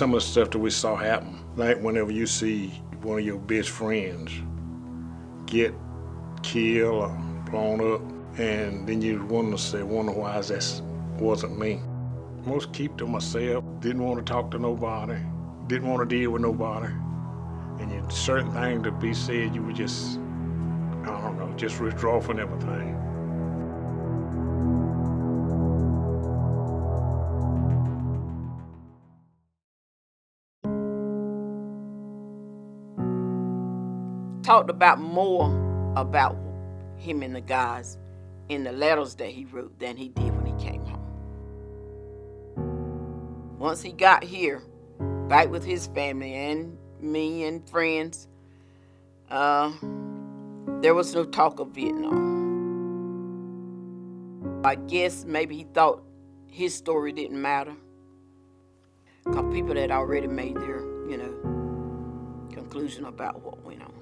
some of the stuff that we saw happen, like whenever you see one of your best friends get killed or blown up, and then you wonder why that wasn't me. Most keep to myself, didn't want to talk to nobody, didn't want to deal with nobody. And you certain things to be said, you would just, I don't know, just withdraw from everything. Talked about more about him and the guys in the letters that he wrote than he did when he came home. Once he got here, back with his family and me and friends, there was no talk of Vietnam. I guess maybe he thought his story didn't matter, because people had already made their, conclusion about what went on.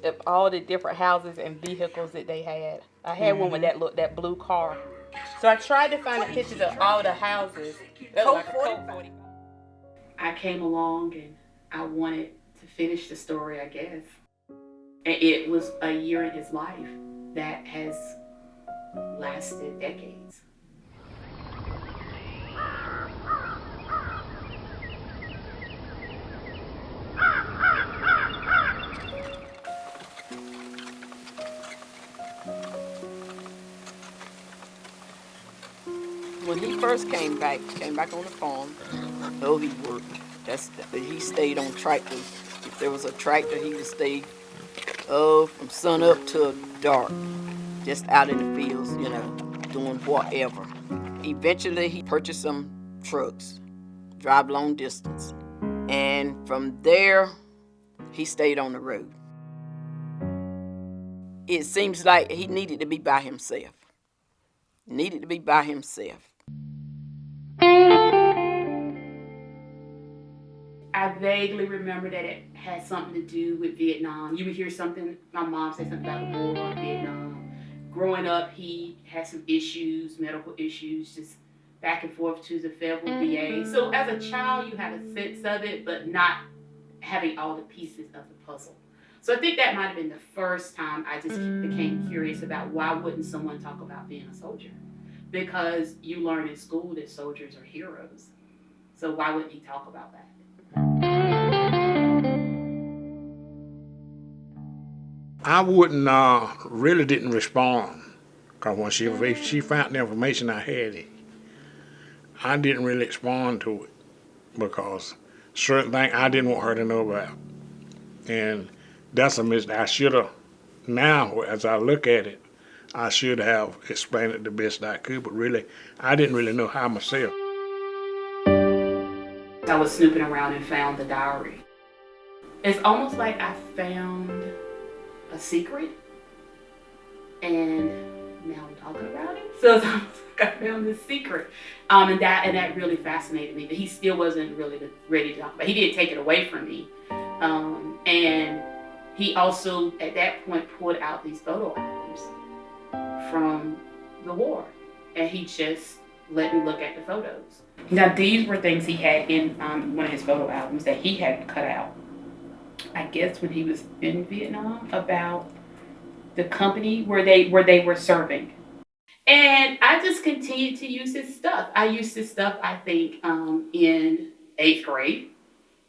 Of all the different houses and vehicles that they had. I had one with that blue car. So I tried to find the pictures of all the houses. Colt 45. I came along and I wanted to finish the story, I guess. And it was a year in his life that has lasted decades. When he first came back on the farm, he worked. He stayed on tractors. If there was a tractor, he would stay from sun up to dark, just out in the fields, doing whatever. Eventually, he purchased some trucks, drive long distance. And from there, he stayed on the road. It seems like he needed to be by himself. I vaguely remember that it had something to do with Vietnam. You would hear something, my mom say something about the war, Vietnam. Growing up, he had some issues, medical issues, just back and forth to the federal VA. So as a child, you have a sense of it, but not having all the pieces of the puzzle. So I think that might have been the first time I just became curious about why wouldn't someone talk about being a soldier? Because you learn in school that soldiers are heroes. So why wouldn't he talk about that? I really didn't respond, because when she found the information I had it, I didn't really respond to it, because certain things I didn't want her to know about. And that's a mistake. I should have, now as I look at it, I should have explained it the best I could, but really, I didn't really know how myself. I was snooping around and found the diary. It's almost like I found a secret, and now I'm talking about it. So it's almost like I found this secret, and that really fascinated me. But he still wasn't really ready to talk about it. He didn't take it away from me, and he also at that point pulled out these photo albums from the war, and he just let me look at the photos. Now these were things he had in one of his photo albums that he had cut out, I guess when he was in Vietnam, about the company where they were serving. And I just continued to use his stuff. I used his stuff, I think, in 8th grade,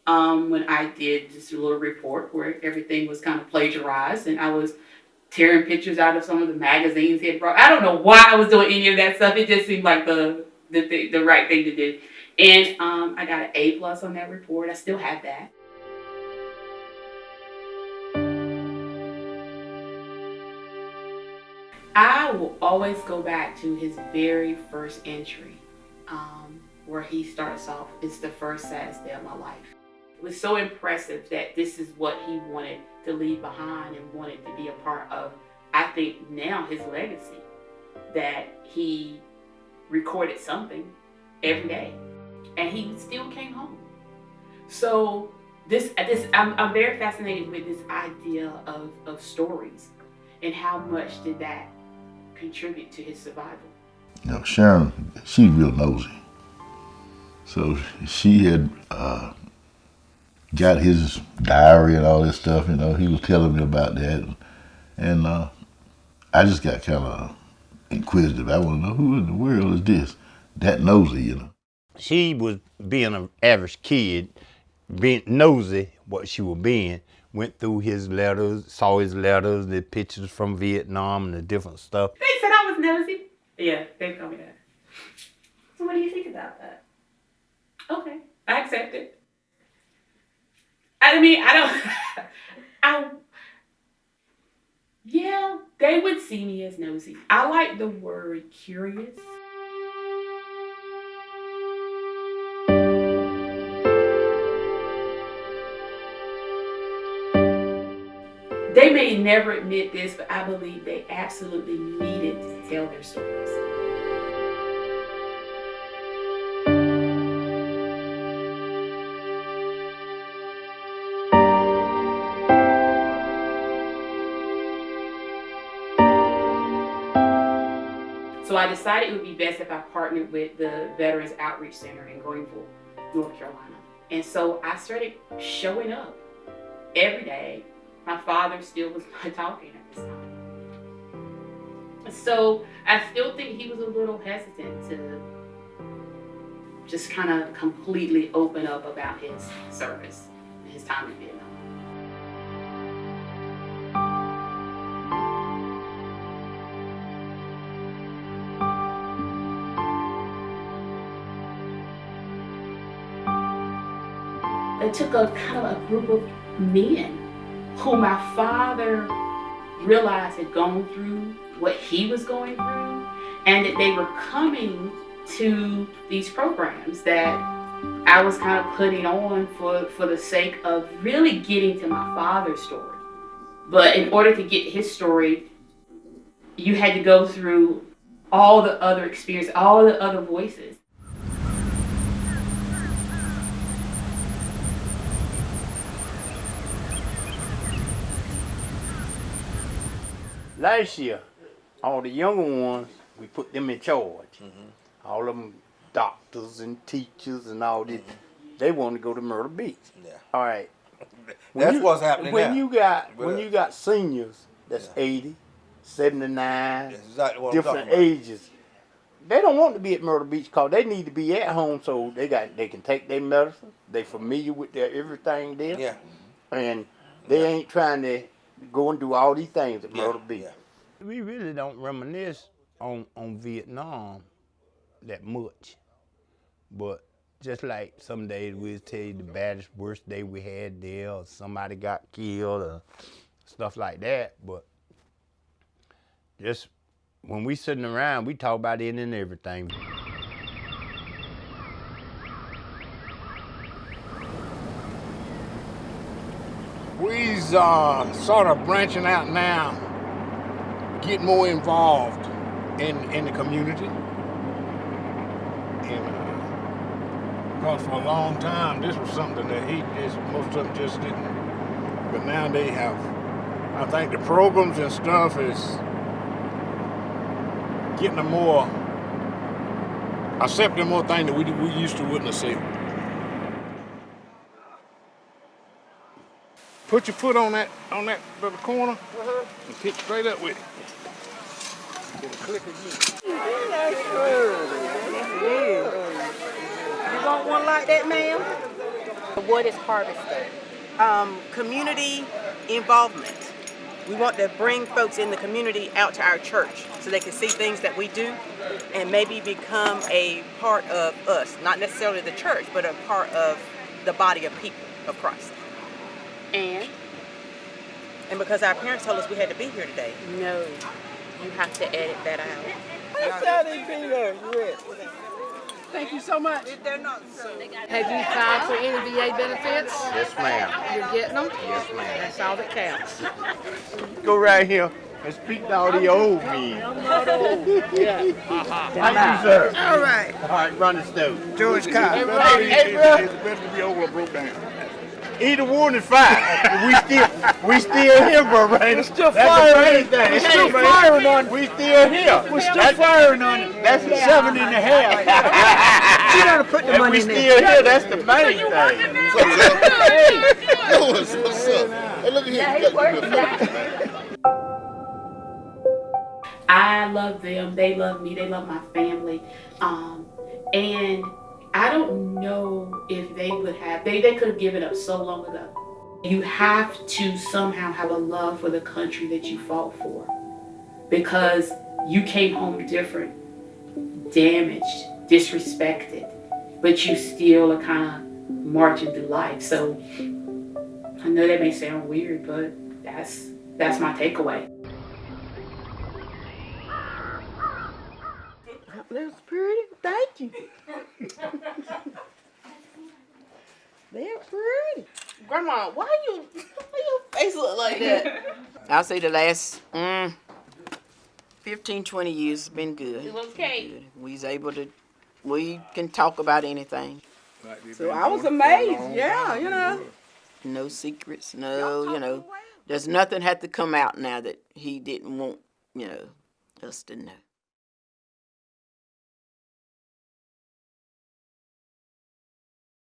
when I did just a little report where everything was kind of plagiarized, and I was tearing pictures out of some of the magazines he had brought. I don't know why I was doing any of that stuff. It just seemed like the right thing to do. And I got an A+ on that report. I still have that. I will always go back to his very first entry, where he starts off, "It's the first saddest day of my life." It was so impressive that this is what he wanted to leave behind and wanted to be a part of, I think now, his legacy, that he recorded something every day and he still came home. So I'm very fascinated with this idea of stories, And how much did that contribute to his survival? You know, Sharon, she's real nosy. So she had got his diary and all this stuff, you know, he was telling me about that. And I just got kind of inquisitive. I want to know who in the world is this? That nosy, you know. She was being an average kid, being nosy what she was being, went through his letters, saw his letters, the pictures from Vietnam and the different stuff. They said I was nosy. Yeah, they told me that. So what do you think about that? Okay, I accept it. I mean, yeah, they would see me as nosy. I like the word curious. They may never admit this, but I believe they absolutely needed to tell their stories. So I decided it would be best if I partnered with the Veterans Outreach Center in Greenville, North Carolina. And so I started showing up every day. My father still was not talking at this time. So I still think he was a little hesitant to just kind of completely open up about his service and his time in Vietnam. It took a kind of a group of men who my father realized had gone through what he was going through, and that they were coming to these programs that I was kind of putting on for the sake of really getting to my father's story. But in order to get his story, you had to go through all the other experience, all the other voices. Last year, all the younger ones, we put them in charge. All of them doctors and teachers and all this. They want to go to Myrtle Beach. Yeah. All right. That's what's happening when now. When you got seniors that's 80, 79, That's exactly what I'm different talking about. ages, they don't want to be at Myrtle Beach because they need to be at home so they can take their medicine. They familiar with their everything there. Yeah. And they ain't trying to go and do all these things at Myrtle Beach. Yeah. We really don't reminisce on Vietnam that much. But just like some days we'll tell you the baddest, worst day we had there, or somebody got killed, or stuff like that. But just when we sitting around, we talk about it and everything. We's sort of branching out now, get more involved in the community. And because for a long time, this was something that most of them just didn't. But now they have, I think the programs and stuff is getting a more, accepting more things that we used to wouldn't accept. Put your foot on that little corner and pick straight up with it. Get a click again. You want one like that, ma'am? What is harvesting? Community involvement. We want to bring folks in the community out to our church so they can see things that we do and maybe become a part of us. Not necessarily the church, but a part of the body of people of Christ. And And because our parents told us we had to be here today. no, you have to edit that out. Thank you so much. Have you filed for any VA benefits? Yes, ma'am. You're getting them? Yes, ma'am. That's all that counts. Go right here and speak to all the old men. Thank you, sir. All right. All right, run the stove. George Cobb. It's better to be over or broke down. Either one is fine. We still here, bro, man. It's still firing. It's still firing on. We still here. We're still firing on it. That's a 7.5. You gotta put the money We in there. still here. That's the main thing. What's up? Hey, look at here. You gotta give me a favor, man. I love them. They love me. They love my family. And I don't know if they would have, they could have given up so long ago. You have to somehow have a love for the country that you fought for, because you came home different, damaged, disrespected, but you still are kind of marching through life. So I know that may sound weird, but that's my takeaway. That's pretty. Thank you. They're pretty. Grandma, why your face look like that? I'll say the last 15, 20 years has been good. It was okay. Good. We can talk about anything. So I was amazed. Yeah, you know. No secrets, there's nothing had to come out now that he didn't want, us to know.